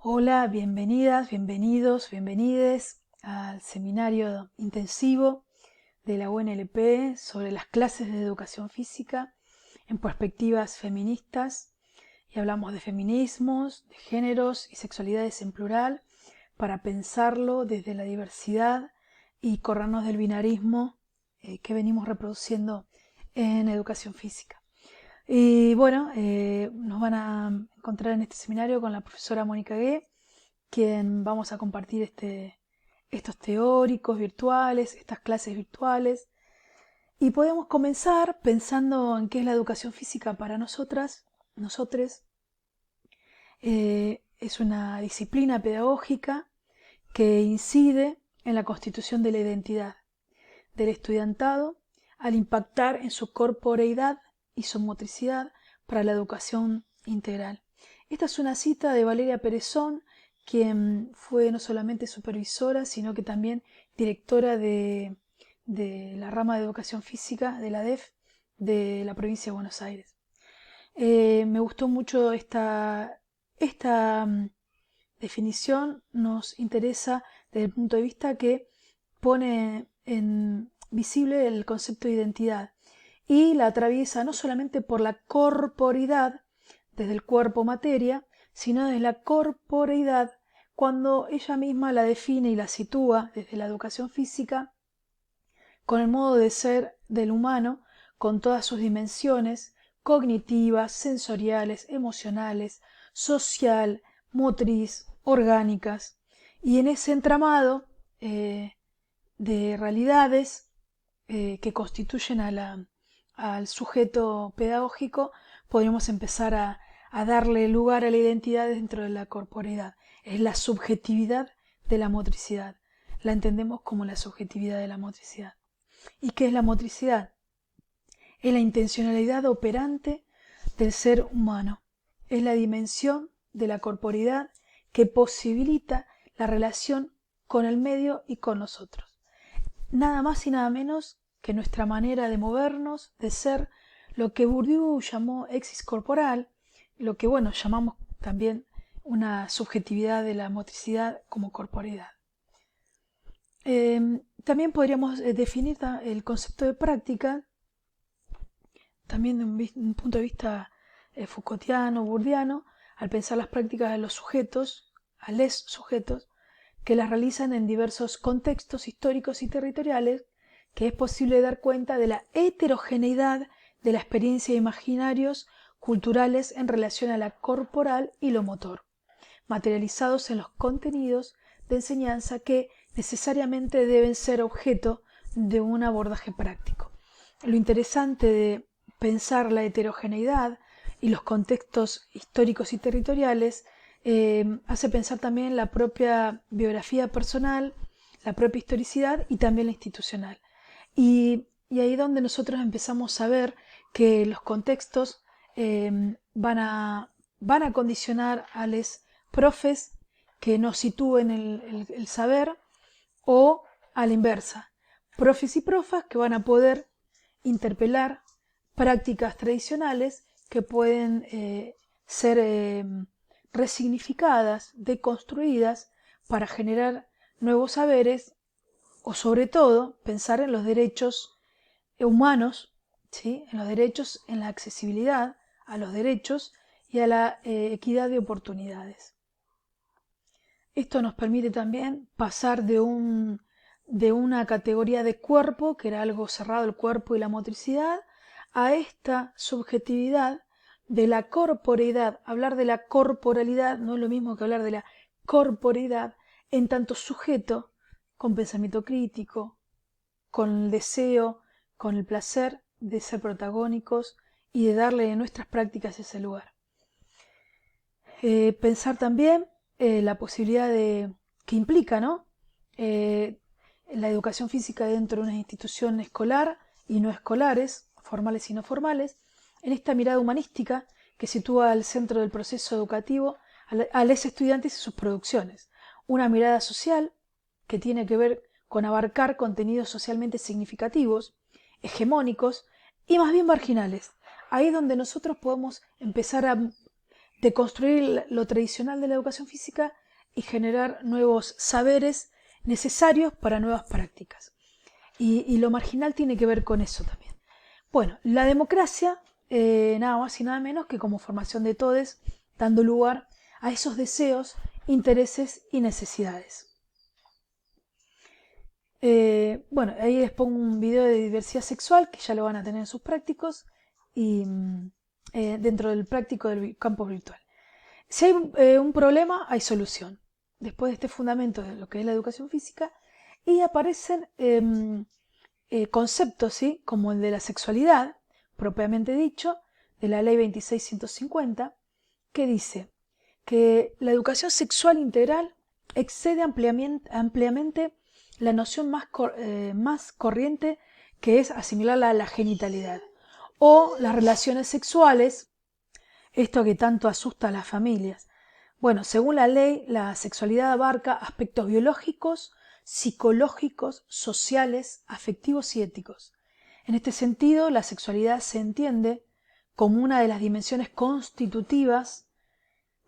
Hola, bienvenidas, bienvenidos, bienvenides al seminario intensivo de la UNLP sobre las clases de educación física en perspectivas feministas, y hablamos de feminismos, de géneros y sexualidades en plural para pensarlo desde la diversidad y corrernos del binarismo que venimos reproduciendo en educación física. Y bueno, nos van a encontrar en este seminario con la profesora Mónica Gué, quien vamos a compartir estos teóricos virtuales, estas clases virtuales. Y podemos comenzar pensando en qué es la educación física para nosotras, nosotres. Es una disciplina pedagógica que incide en la constitución de la identidad del estudiantado al impactar en su corporeidad y su motricidad para la educación integral. Esta es una cita de Valeria Perezón, quien fue no solamente supervisora, sino que también directora de la rama de educación física de la DEF de la provincia de Buenos Aires. Me gustó mucho esta definición, nos interesa desde el punto de vista que pone en visible el concepto de identidad y la atraviesa no solamente por la corporidad, desde el cuerpo materia, sino desde la corporeidad cuando ella misma la define y la sitúa desde la educación física con el modo de ser del humano, con todas sus dimensiones cognitivas, sensoriales, emocionales, social, motriz, orgánicas, y en ese entramado de realidades que constituyen al sujeto pedagógico, podríamos empezar a darle lugar a la identidad dentro de la corporeidad. Es la subjetividad de la motricidad. La entendemos como la subjetividad de la motricidad. ¿Y qué es la motricidad? Es la intencionalidad operante del ser humano. Es la dimensión de la corporeidad que posibilita la relación con el medio y con nosotros. Nada más y nada menos que nuestra manera de movernos, de ser, lo que Bourdieu llamó exis corporal, lo que llamamos también una subjetividad de la motricidad como corporeidad. También podríamos definir el concepto de práctica, también de un punto de vista Foucaultiano, bourdiano, al pensar las prácticas de los sujetos, a les sujetos, que las realizan en diversos contextos históricos y territoriales, que es posible dar cuenta de la heterogeneidad de la experiencia de imaginarios culturales en relación a la corporal y lo motor, materializados en los contenidos de enseñanza que necesariamente deben ser objeto de un abordaje práctico. Lo interesante de pensar la heterogeneidad y los contextos históricos y territoriales hace pensar también la propia biografía personal, la propia historicidad y también la institucional. Y ahí donde nosotros empezamos a ver que los contextos van a condicionar a los profes que nos sitúen el saber, o a la inversa, profes y profas que van a poder interpelar prácticas tradicionales que pueden ser resignificadas, deconstruidas para generar nuevos saberes, o sobre todo pensar en los derechos humanos, ¿sí? En los derechos, en la accesibilidad a los derechos y a la equidad de oportunidades. Esto nos permite también pasar de una categoría de cuerpo, que era algo cerrado, el cuerpo y la motricidad, a esta subjetividad de la corporeidad. Hablar de la corporalidad no es lo mismo que hablar de la corporeidad en tanto sujeto, con pensamiento crítico, con el deseo, con el placer de ser protagónicos y de darle en nuestras prácticas ese lugar. Pensar también la posibilidad que implica, ¿no? La educación física dentro de una institución escolar y no escolares, formales y no formales, en esta mirada humanística que sitúa al centro del proceso educativo a los estudiantes y sus producciones. Una mirada social que tiene que ver con abarcar contenidos socialmente significativos, hegemónicos y más bien marginales. Ahí es donde nosotros podemos empezar a deconstruir lo tradicional de la educación física y generar nuevos saberes necesarios para nuevas prácticas. Y lo marginal tiene que ver con eso también. Bueno, la democracia, nada más y nada menos que como formación de todes, dando lugar a esos deseos, intereses y necesidades. Bueno, ahí les pongo un video de diversidad sexual que ya lo van a tener en sus prácticos y dentro del práctico del campo virtual. Si hay un problema, hay solución. Después de este fundamento de lo que es la educación física, y aparecen conceptos, ¿sí? Como el de la sexualidad, propiamente dicho, de la ley 26150, que dice que la educación sexual integral excede ampliamente la noción más corriente, que es asimilarla a la genitalidad o las relaciones sexuales, esto que tanto asusta a las familias. Bueno, según la ley, la sexualidad abarca aspectos biológicos, psicológicos, sociales, afectivos y éticos. En este sentido, la sexualidad se entiende como una de las dimensiones constitutivas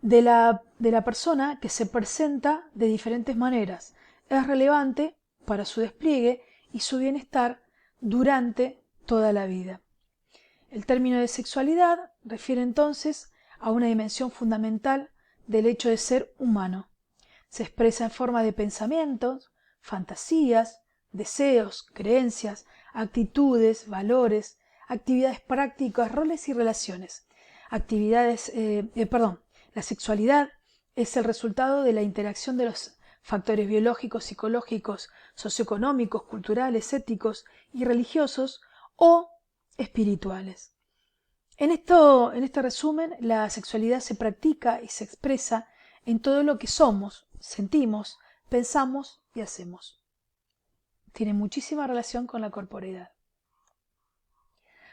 de la persona, que se presenta de diferentes maneras. Es relevante para su despliegue y su bienestar durante toda la vida. El término de sexualidad refiere entonces a una dimensión fundamental del hecho de ser humano. Se expresa en forma de pensamientos, fantasías, deseos, creencias, actitudes, valores, actividades prácticas, roles y relaciones. La sexualidad es el resultado de la interacción de los factores biológicos, psicológicos, socioeconómicos, culturales, éticos y religiosos o espirituales. En este resumen, la sexualidad se practica y se expresa en todo lo que somos, sentimos, pensamos y hacemos. Tiene muchísima relación con la corporeidad.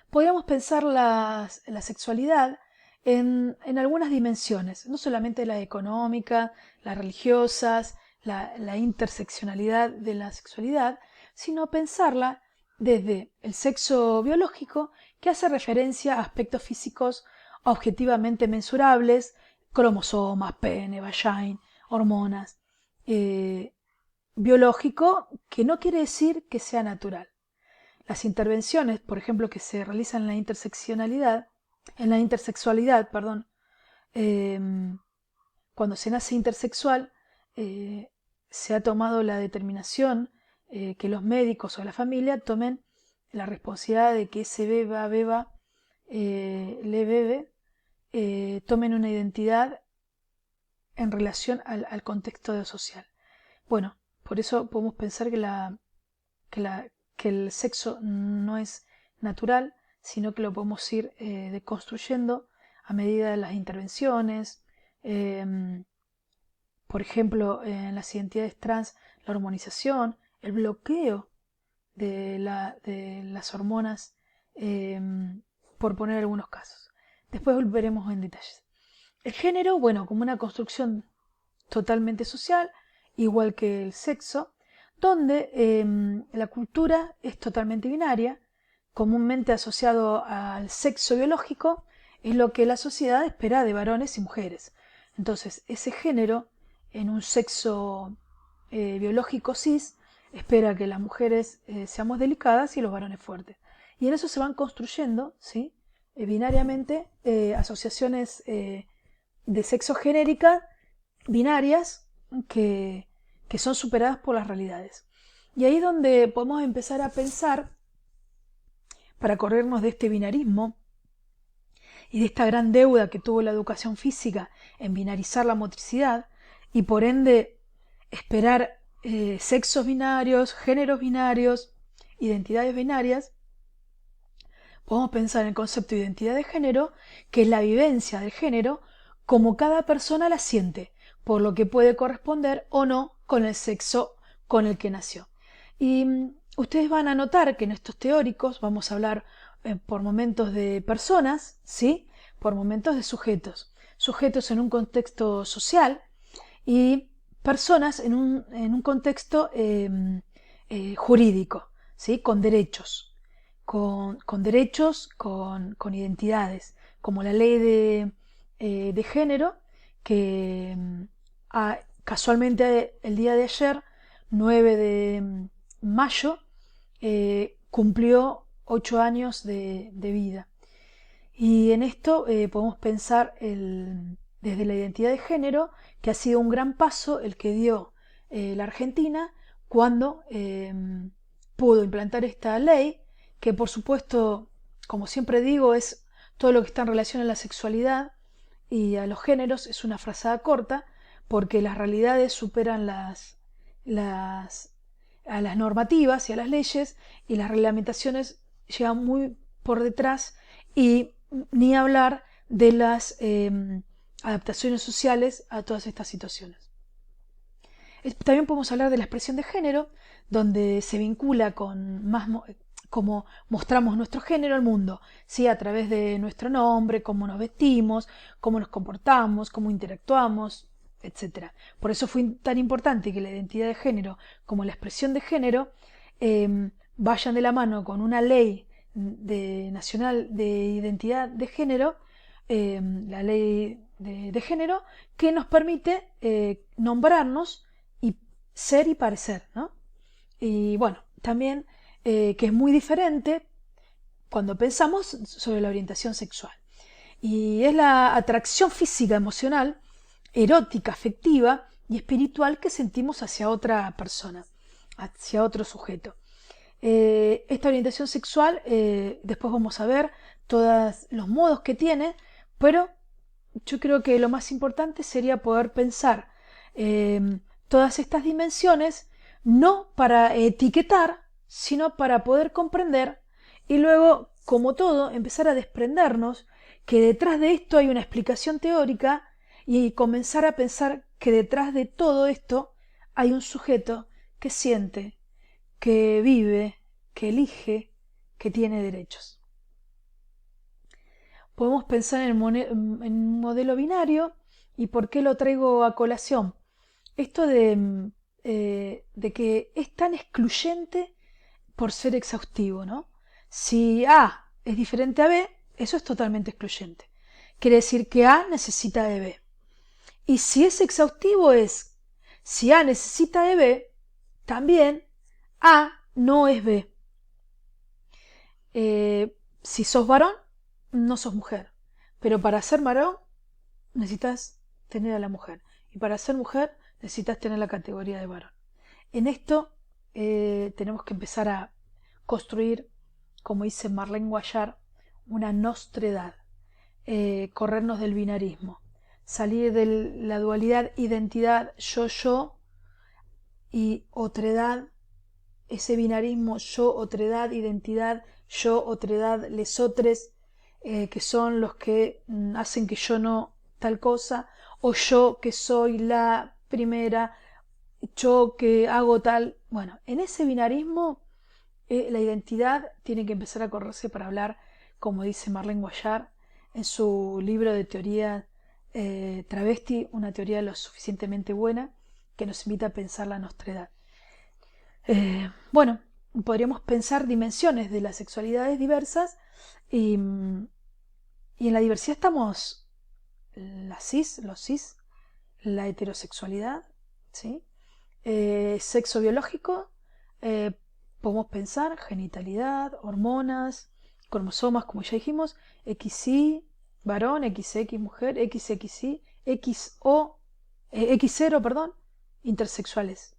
Podríamos pensar la sexualidad en algunas dimensiones, no solamente la económica, las religiosas, la interseccionalidad de la sexualidad, sino pensarla desde el sexo biológico, que hace referencia a aspectos físicos objetivamente mensurables, cromosomas, pene, vagina, hormonas, biológico, que no quiere decir que sea natural. Las intervenciones, por ejemplo, que se realizan en la intersexualidad, cuando se nace intersexual, se ha tomado la determinación que los médicos o la familia tomen la responsabilidad de que ese beba, tomen una identidad en relación al contexto social. Bueno, por eso podemos pensar que el sexo no es natural, sino que lo podemos ir deconstruyendo a medida de las intervenciones. Por ejemplo, en las identidades trans, la hormonización, el bloqueo de las hormonas, por poner algunos casos. Después volveremos en detalles. El género, bueno, como una construcción totalmente social, igual que el sexo, donde la cultura es totalmente binaria, comúnmente asociado al sexo biológico, es lo que la sociedad espera de varones y mujeres. Entonces, ese género, en un sexo biológico cis, espera que las mujeres seamos delicadas y los varones fuertes. Y en eso se van construyendo, ¿sí? Binariamente, asociaciones de sexo genérica binarias que son superadas por las realidades. Y ahí es donde podemos empezar a pensar, para corrernos de este binarismo y de esta gran deuda que tuvo la educación física en binarizar la motricidad y por ende esperar sexos binarios, géneros binarios, identidades binarias, podemos pensar en el concepto de identidad de género, que es la vivencia del género como cada persona la siente, por lo que puede corresponder o no con el sexo con el que nació. Y ustedes van a notar que en estos teóricos vamos a hablar por momentos de personas, ¿sí? Por momentos de sujetos. Sujetos en un contexto social y personas en un contexto jurídico, ¿sí? Con derechos, con identidades, como la ley de género que casualmente el día de ayer, 9 de mayo, cumplió 8 años de vida. Y en esto podemos pensar desde la identidad de género, que ha sido un gran paso el que dio la Argentina cuando pudo implantar esta ley, que por supuesto, como siempre digo, es todo lo que está en relación a la sexualidad y a los géneros, es una frazada corta, porque las realidades superan a las normativas y a las leyes, y las reglamentaciones llegan muy por detrás, y ni hablar de las adaptaciones sociales a todas estas situaciones. También podemos hablar de la expresión de género, donde se vincula con más cómo mostramos nuestro género al mundo, ¿sí? A través de nuestro nombre, cómo nos vestimos, cómo nos comportamos, cómo interactuamos, etc. Por eso fue tan importante que la identidad de género como la expresión de género vayan de la mano con una ley nacional de identidad de género, la ley de género, que nos permite nombrarnos y ser y parecer, ¿no? Y bueno, también que es muy diferente cuando pensamos sobre la orientación sexual. Y es la atracción física, emocional, erótica, afectiva y espiritual que sentimos hacia otra persona, hacia otro sujeto. Esta orientación sexual, después vamos a ver todos los modos que tiene, pero yo creo que lo más importante sería poder pensar todas estas dimensiones, no para etiquetar, sino para poder comprender y luego, como todo, empezar a desprendernos que detrás de esto hay una explicación teórica y comenzar a pensar que detrás de todo esto hay un sujeto que siente, que vive, que elige, que tiene derechos. Podemos pensar en un modelo binario. ¿Y por qué lo traigo a colación? Esto de que es tan excluyente por ser exhaustivo, ¿no? Si A es diferente a B, eso es totalmente excluyente. Quiere decir que A necesita de B. Y si es exhaustivo es, si A necesita de B, también A no es B. Si sos varón, no sos mujer. Pero para ser varón, necesitas tener a la mujer. Y para ser mujer, necesitas tener la categoría de varón. En esto tenemos que empezar a construir, como dice Marlene Guayar, una nostredad. Corrernos del binarismo. Salir de la dualidad identidad yo y otredad, ese binarismo yo, otredad, identidad, yo, otredad, lesotres, que son los que hacen que yo no tal cosa, o yo que soy la primera, yo que hago tal. Bueno, en ese binarismo la identidad tiene que empezar a correrse para hablar, como dice Marlene Guayar en su libro de teoría Travesti, una teoría lo suficientemente buena que nos invita a pensar la nostredad. Bueno, podríamos pensar dimensiones de las sexualidades diversas y en la diversidad estamos los cis, la heterosexualidad, ¿sí? Sexo biológico, podemos pensar genitalidad, hormonas, cromosomas, como ya dijimos, XY, varón, XX, mujer, XXY, X0, perdón, intersexuales.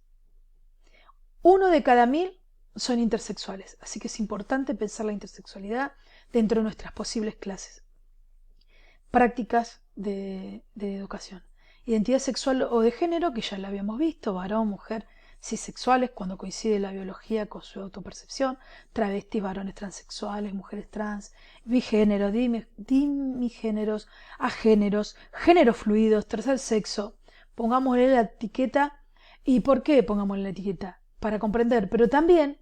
1 de cada 1000 son intersexuales, así que es importante pensar la intersexualidad dentro de nuestras posibles clases. Prácticas de educación. Identidad sexual o de género, que ya la habíamos visto, varón, mujer, cisexuales, cuando coincide la biología con su autopercepción, travestis, varones transexuales, mujeres trans, bigénero, dimigéneros, agéneros, géneros fluidos, tercer sexo. Pongámosle la etiqueta. ¿Y por qué pongámosle la etiqueta? Para comprender, pero también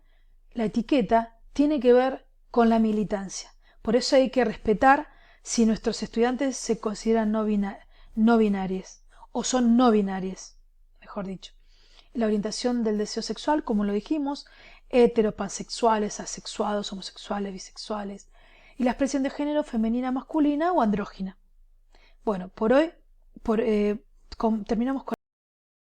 la etiqueta tiene que ver con la militancia. Por eso hay que respetar si nuestros estudiantes se consideran no binarios o son no binarios, mejor dicho. La orientación del deseo sexual, como lo dijimos, hetero, pansexuales, asexuados, homosexuales, bisexuales, y la expresión de género femenina, masculina o andrógina. Bueno, por hoy terminamos con